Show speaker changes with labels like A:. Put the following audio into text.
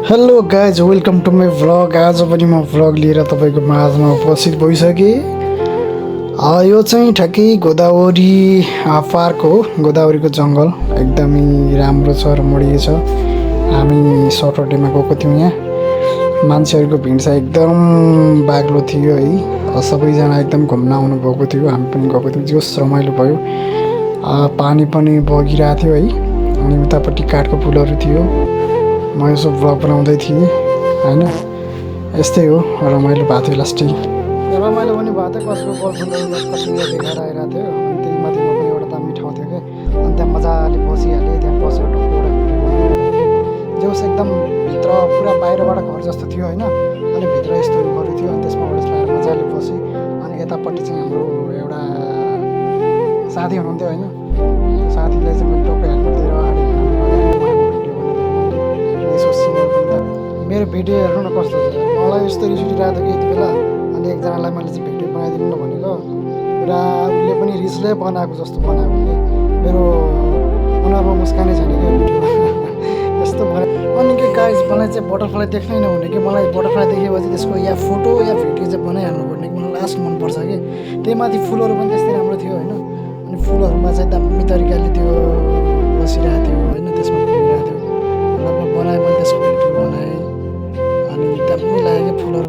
A: Hello guys, welcome to my vlog. आज पनि म भ्लग लिएर तपाईँको माझमा उपस्थित भइसकेँ। यो चाहिँ ठ्याक्कै गोदावरी पार्क हो। गोदावरीको जङ्गल एकदमै राम्रो छ, रमणीय छ। हामी सटरडेमा गएको थियौँ। यहाँ मान्छेहरूको भिड चाहिँ एकदम बाक्लो थियो है। सबैजना एकदम घुम्न आउनु भएको थियो। हामी पनि गएको थियौँ, जोस रमाइलो भयो। पानी पनि बगिरहेको थियो है। अनि उतापट्टि काठको पुलहरू थियो। म यसो भ्लग बनाउँदै थिएँ होइन। यस्तै हो, रमाइलो भएको थियो। लास्टै रमाइलो पनि भएको थियो। कसको गर्लफ्रेन्डहरू कतिले देखाएर आइरहेको थियो। अनि त्यही माथि म पनि एउटा दामी ठाउँ थियो क्या। अनि त्यहाँ मजाले बसिहालेँ। त्यहाँ बसेर एउटा भिडियो जोस् एकदम भित्र पुरा बाहिरबाट घर जस्तो थियो होइन। अनि भित्र यस्तो रुमहरू थियो। अनि त्यसमा एउटा मजाले बसेँ। अनि यतापट्टि चाहिँ हाम्रो एउटा साथी हुनुहुन्थ्यो होइन। साथीलाई चाहिँ मैले टोक्कै हेल्मेट दिएर अगाडि मेरो भिडियो हेर्नु न कस्तो छ। मलाई यस्तो रिस उठिरहेको थियो कि यति बेला। अनि एकजनालाई मैले चाहिँ भिडियो बनाइदिनु न भनेको, पुरा उसले पनि रिसले बनाएको जस्तो बनाएको कि मेरो अनुहारमा मुस्कानै छैन क्या भिडियो यस्तो बनाए। अनि के गाइस, मलाई चाहिँ बटरफ्लाई देख्नै नहुने कि। मलाई बटरफ्लाई देखेपछि त्यसको या फोटो या भिडियो चाहिँ बनाइहाल्नु पर्ने कि मलाई लास्ट मनपर्छ कि। त्यही माथि फुलहरू पनि त्यस्तै राम्रो थियो होइन। अनि फुलहरूमा चाहिँ दामी तरिकाले त्यो बसिरहेको थियो होइन। त्यसमा घुमिरहेको थियो। लगभग बनाएँ, मैले त्यसको भिडियो बनाएँ। अनि दामी लाग्यो फुलहरू।